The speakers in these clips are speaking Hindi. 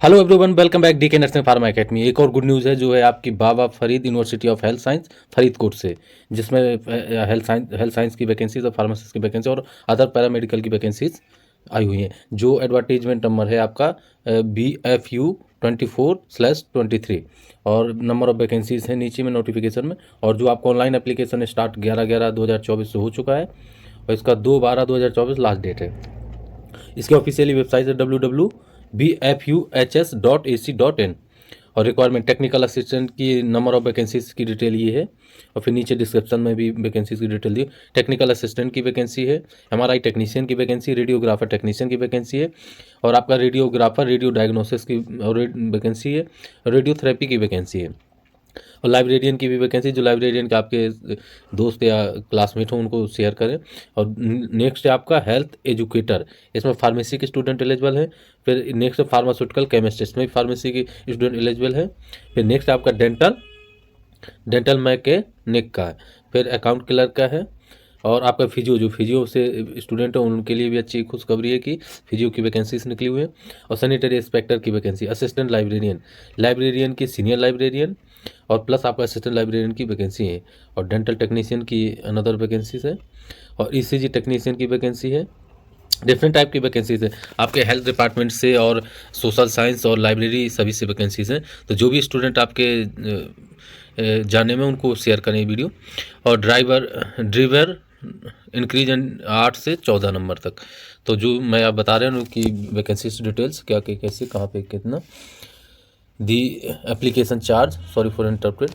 Hello everyone, welcome back DK nursing pharma academy. एक और गुड न्यूज़ है जो है आपकी Baba Farid university of health science Faridkot से, जिसमें हेल्थ साइंस की वैकेंसीज और फार्मासिस्ट की वैकेंसी और अदर पैरामेडिकल की वैकेंसीज आई हुई हैं। जो एडवर्टीजमेंट नंबर है आपका BFU 24/23 और नंबर ऑफ वैकेंसीज है नीचे में नोटिफिकेशन में। और जो आपका ऑनलाइन एप्लीकेशन स्टार्ट 11/11/2024 से हो चुका है और इसका 2/12/2024 लास्ट डेट है। इसकी ऑफिशियली वेबसाइट है www.bfuhs.ac.in। और रिक्वायरमेंट टेक्निकल असिस्टेंट की नंबर ऑफ वैकेंसीज की डिटेल ये है और फिर नीचे डिस्क्रिप्शन में भी वैकेंसीज की डिटेल दी। टेक्निकल असिस्टेंट की वैकेंसी है, एमआरआई टेक्नीशियन की वैकेंसी, रेडियोग्राफर टेक्नीशियन की वैकेंसी है और आपका रेडियोग्राफर रेडियो डायग्नोसिस की वैकेंसी है, रेडियोथेरेपी की वैकेंसी है और लाइब्रेरियन की भी वैकेंसी। जो लाइब्रेरियन के आपके दोस्त या क्लासमेट हो उनको शेयर करें। और नेक्स्ट है आपका हेल्थ एजुकेटर, इसमें फार्मेसी के स्टूडेंट एलिजिबल है। फिर नेक्स्ट फार्मास्यूटिकल केमिस्ट, इसमें भी फार्मेसी के स्टूडेंट एलिजिबल है। फिर नेक्स्ट आपका डेंटल मैकेनिक का है। फिर अकाउंट क्लर्क का है और आपका फिजियो, जो फिजियो से स्टूडेंट है उनके लिए भी अच्छी खुशखबरी है कि फिजियो की वैकेंसीज निकली हुई है। और सैनिटरी इंस्पेक्टर की वैकेंसी, असिस्टेंट लाइब्रेरियन की सीनियर लाइब्रेरियन और प्लस आपका असिस्टेंट लाइब्रेरियन की वैकेंसी है। और डेंटल टेक्नीशियन की अनदर वैकेंसीज है और ईसीजी टेक्नीशियन की वैकेंसी है। डिफरेंट टाइप की वैकेंसीज है आपके हेल्थ डिपार्टमेंट से और सोशल साइंस और लाइब्रेरी सभी से वैकेंसीज हैं। तो जो भी स्टूडेंट आपके जाने में उनको शेयर करें वीडियो। और ड्राइवर इंक्रीज 8 से 14 नंबर तक। तो जो मैं आप बता रहे हैं कि वैकेंसीज डिटेल्स क्या क्या कैसे कहाँ पे कितना। The application charge, sorry for interpret.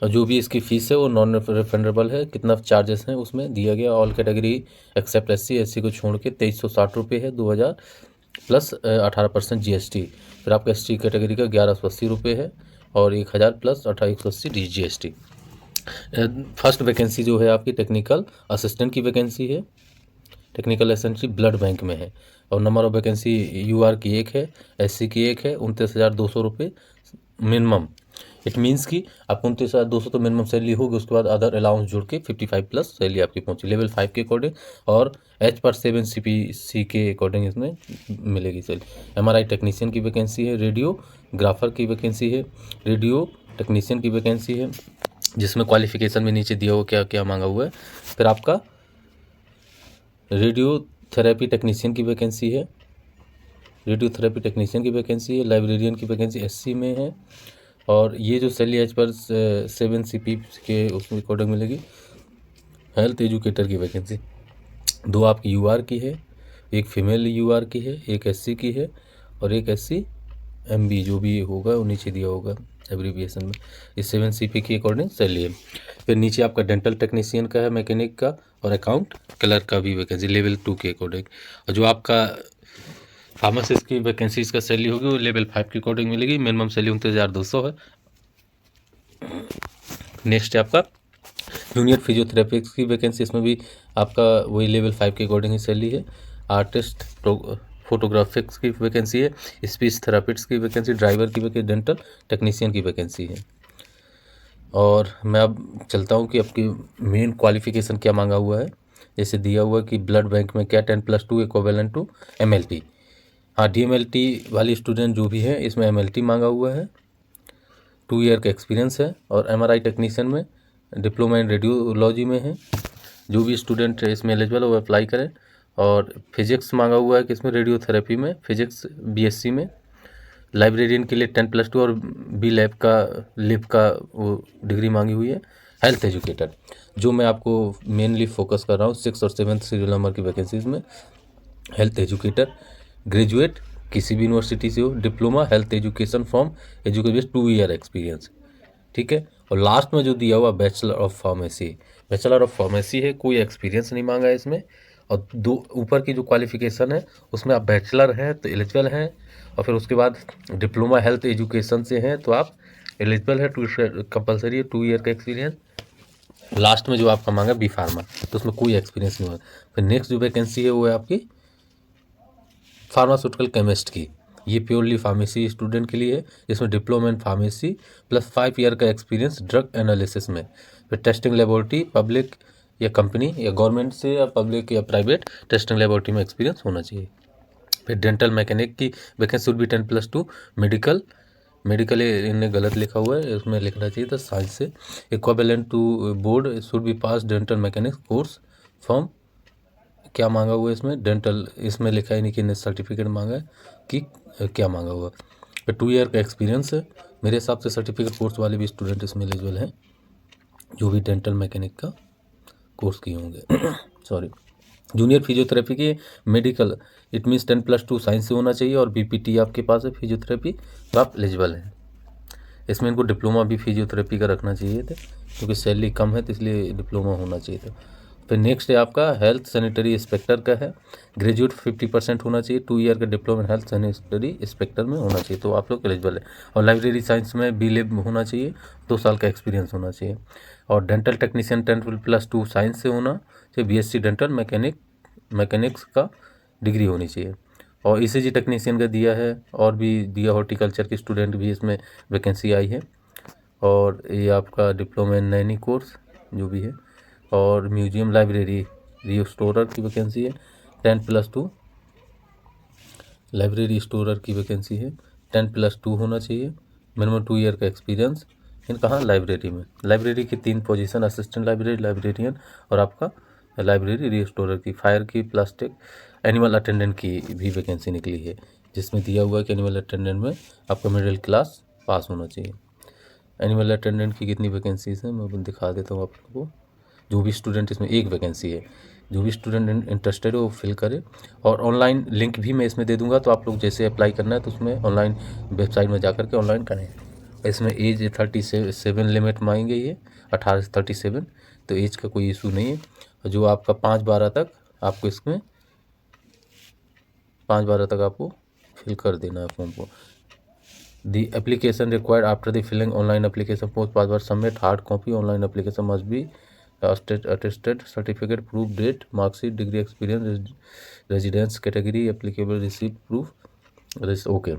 और जो भी इसकी फ़ीस है वो नॉन रिफंडेबल है। कितना चार्जेस हैं उसमें दिया गया। ऑल कैटेगरी एक्सेप्ट एससी को छोड़ के 2360 है 2000 प्लस 18% GST। फिर आपका ST कैटेगरी का 1180 है और 1000 प्लस 180 GST। फर्स्ट वैकेंसी जो है आपकी टेक्निकल असिस्टेंट की वैकेंसी है। टेक्निकल असिस्टेंट ब्लड बैंक में है और नंबर ऑफ वैकेंसी UR की एक है, SC की एक है। 29,200 मिनिमम। इट मीन्स कि आपको 29,200 तो मिनिमम सैलरी होगी, उसके बाद अदर अलाउंस जुड़ के 55 प्लस सैलरी आपकी पहुंची लेवल 5 के अकॉर्डिंग और H/7 CPC के अकॉर्डिंग इसमें मिलेगी सैलरी। MRI टेक्नीशियन की वैकेंसी है, रेडियोग्राफर की वैकेंसी है, रेडियो टेक्नीशियन की वैकेंसी है जिसमें क्वालिफिकेशन में नीचे दिया हुआ क्या क्या मांगा हुआ है। फिर आपका रेडियोथेरेपी टेक्नीशियन की वैकेंसी है, लाइब्रेरियन की वैकेंसी SC में है। और ये जो सैलरी H/7 CP के उसमें अकॉर्डिंग मिलेगी। हेल्थ एजुकेटर की वैकेंसी 2 आपकी UR की है, एक फीमेल UR की है, एक SC की है और एक SC MB जो भी होगा वो नीचे दिया होगा एब्रीविएशन में। इस 7 CP की अकॉर्डिंग सैलरी है। फिर नीचे आपका डेंटल टेक्नीशियन का है, मैकेनिक का और अकाउंट क्लर्क का भी वैकेंसी लेवल 2 के अकॉर्डिंग। और जो आपका फार्मासिस्ट की वैकेंसी इसका सैलरी होगी वो लेवल 5 के अकॉर्डिंग मिलेगी। मिनिमम सैलरी 29,200 है। नेक्स्ट है आपका जूनियर फिजियोथेरेपिस्ट की वैकेंसी, इसमें भी आपका वही लेवल 5 के अकॉर्डिंग ही सैलरी है। आर्टिस्ट फोटोग्राफिक्स की वैकेंसी है, स्पीच थेरापिस्ट की वैकेंसी, ड्राइवर की वैकेंसी, डेंटल टेक्नीशियन की वैकेंसी है। और मैं अब चलता हूँ कि आपकी मेन क्वालिफिकेशन क्या मांगा हुआ है। जैसे दिया हुआ कि ब्लड बैंक में क्या 10+2 इक्विवेलेंट टू MLT। हाँ, DMLT वाली स्टूडेंट जो भी है इसमें MLT मांगा हुआ है। 2 ईयर का एक्सपीरियंस है और MRI टेक्नीशियन में डिप्लोमा इन रेडियोलॉजी में है। जो भी स्टूडेंट इसमें एलिजिबल है वो अप्लाई करें। और फिजिक्स मांगा हुआ है कि इसमें रेडियोथेरेपी में फिजिक्स BSc में। लाइब्रेरियन के लिए 10+2 और B लैब का वो डिग्री मांगी हुई है। हेल्थ एजुकेटर जो मैं आपको मेनली फोकस कर रहा हूँ 6 और 7 सीरियल नंबर की वैकेंसीज में। हेल्थ एजुकेटर ग्रेजुएट किसी भी यूनिवर्सिटी से हो, diploma health education from education 2 year experience, ठीक है। और लास्ट में जो दिया हुआ बैचलर ऑफ फार्मेसी है, कोई एक्सपीरियंस नहीं मांगा है इसमें। और 2 ऊपर की जो क्वालिफिकेशन है उसमें आप बैचलर हैं तो एलिजिबल हैं और फिर उसके बाद डिप्लोमा हेल्थ एजुकेशन से हैं तो आप एलिजिबल है। कंपलसरी है 2 ईयर का एक्सपीरियंस। लास्ट में जो आपका मांगा B फार्मा तो उसमें कोई एक्सपीरियंस नहीं होगा। फिर नेक्स्ट जो वैकेंसी है वो है आपकी फार्मास्यूटिकल केमिस्ट की। ये प्योरली फार्मेसी स्टूडेंट के लिए है जिसमें diploma in pharmacy plus 5 year का एक्सपीरियंस ड्रग एनालिसिस में। फिर टेस्टिंग लेबोरेटरी पब्लिक या कंपनी या गवर्नमेंट से या पब्लिक या प्राइवेट टेस्टिंग लेबोरेटरी में एक्सपीरियंस होना चाहिए। फिर डेंटल मैकेनिक की वैकेंसी वुड बी 10+2। मेडिकल इन्हें गलत लिखा हुआ है, उसमें लिखना चाहिए था साइंस से। Equivalent to board should be pass dental mechanics course from, क्या मांगा हुआ है इसमें, डेंटल, इसमें लिखा ही नहीं कि सर्टिफिकेट मांगा है कि क्या मांगा हुआ। फिर 2 ईयर का एक्सपीरियंस है। मेरे हिसाब से सर्टिफिकेट कोर्स वाले भी स्टूडेंट इसमें एलिजिबल हैं जो भी डेंटल मैकेनिक का कोर्स किए होंगे। सॉरी। जूनियर फिजियोथेरेपी की मेडिकल इट मीन्स 10+2 साइंस से होना चाहिए और बीपीटी आपके पास है फिजियोथेरेपी तो आप एलिजिबल हैं। इसमें इनको डिप्लोमा भी फिजियोथेरेपी का रखना चाहिए था क्योंकि सैलरी कम है तो इसलिए डिप्लोमा होना चाहिए था। फिर नेक्स्ट है आपका हेल्थ सैनिटरी इंस्पेक्टर का है। ग्रेजुएट 50% होना चाहिए। 2 ईयर का डिप्लोमा हेल्थ सैनिटरी इंस्पेक्टर में होना चाहिए तो आप लोग एलिजिबल है। और लाइब्रेरी साइंस में B.Lib होना चाहिए, 2 साल का एक्सपीरियंस होना चाहिए। और डेंटल टेक्नीशियन 10+2 साइंस से होना चाहिए। BSc डेंटल मैकेनिक्स का डिग्री होनी चाहिए। और ECG टेक्नीशियन का दिया है और भी दिया, हॉर्टिकल्चर के स्टूडेंट भी इसमें वैकेंसी आई है। और ये आपका डिप्लोमा इन नैनी कोर्स जो भी है। और म्यूजियम लाइब्रेरी रिस्टोरर की वैकेंसी है 10+2। लाइब्रेरी स्टोरर की वैकेंसी है 10+2 होना चाहिए। मिनिमम 2 ईयर का एक्सपीरियंस इन कहाँ, लाइब्रेरी में। लाइब्रेरी की 3 पोजीशन, असिस्टेंट लाइब्रेरी, लाइब्रेरियन और आपका लाइब्रेरी रिस्टोरर की। फायर की, प्लास्टिक, एनिमल अटेंडेंट की भी वैकेंसी निकली है जिसमें दिया हुआ है कि एनिमल अटेंडेंट में आपका मिडिल क्लास पास होना चाहिए। एनिमल अटेंडेंट की कितनी वैकेंसीज हैं मैं दिखा देता हूँ आप लोगों को। जो भी स्टूडेंट, इसमें एक वैकेंसी है, जो भी स्टूडेंट इंटरेस्टेड हो वो फिल करे। और ऑनलाइन लिंक भी मैं इसमें दे दूंगा तो आप लोग जैसे अप्लाई करना है तो उसमें ऑनलाइन वेबसाइट में जा कर के ऑनलाइन करें। इसमें एज 37 लिमिट मांगी गई है, 18 से 37, तो एज का कोई इशू नहीं है। जो आपका 5/12 तक आपको इसमें 5/12 तक आपको फिल कर देना है फॉर्म को। The application required after the filling online application post password submit hard copy online application must be attested certificate proof date marksheet degree experience residence category applicable receipt proof okay.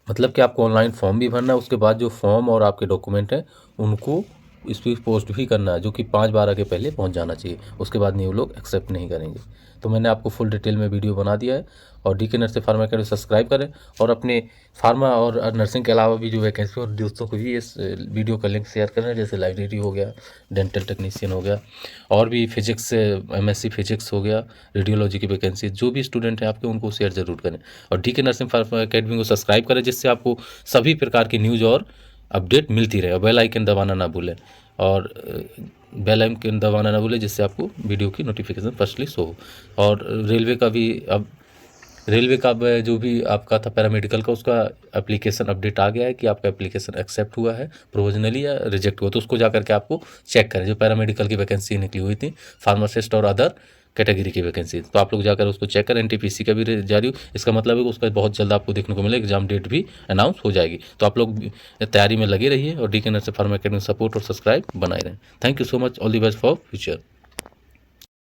मतलब कि आपको ऑनलाइन फॉर्म भी भरना है, उसके बाद जो फॉर्म और आपके डॉक्यूमेंट हैं उनको स्पीड पोस्ट भी करना है जो कि 5/12 के पहले पहुंच जाना चाहिए, उसके बाद नहीं वो लोग एक्सेप्ट नहीं करेंगे। तो मैंने आपको फुल डिटेल में वीडियो बना दिया है। और DK nursing pharma academy subscribe करें और अपने फार्मा और नर्सिंग के अलावा भी जो वैकेंसी और दोस्तों को भी इस वीडियो का लिंक शेयर करें, जैसे लाइब्रेरी हो गया, डेंटल टेक्नीशियन हो गया, और भी फिजिक्स MSc फिजिक्स हो गया, रेडियोलॉजी की वैकेंसी, जो भी स्टूडेंट हैं आपके उनको शेयर जरूर करें। और DK नर्सिंग फार्मा अकेडमी को सब्सक्राइब करें जिससे आपको सभी प्रकार की न्यूज़ और अपडेट मिलती रहे। और बेल आइकन दबाना ना भूलें, और बेल आइकन दबाना ना भूलें जिससे आपको वीडियो की नोटिफिकेशन फर्स्टली शो हो। और रेलवे का भी अब जो भी आपका था पैरामेडिकल का, उसका एप्लीकेशन अपडेट आ गया है कि आपका एप्लीकेशन एक्सेप्ट हुआ है प्रोविजनली या रिजेक्ट हुआ, तो उसको जा करके आपको चेक करें। जो पैरामेडिकल की वैकेंसी निकली हुई थी, फार्मासिस्ट और अदर कैटेगरी की वैकेंसी, तो आप लोग जाकर उसको चेक करें। NTPC का भी जारी हो, इसका मतलब है कि उसका बहुत जल्द आपको देखने को मिलेगा, एग्जाम डेट भी अनाउंस हो जाएगी। तो आप लोग तैयारी में लगे रहिए और DK nursing pharma academy support और सब्सक्राइब बनाए रहें। Thank you so much, all the best for future.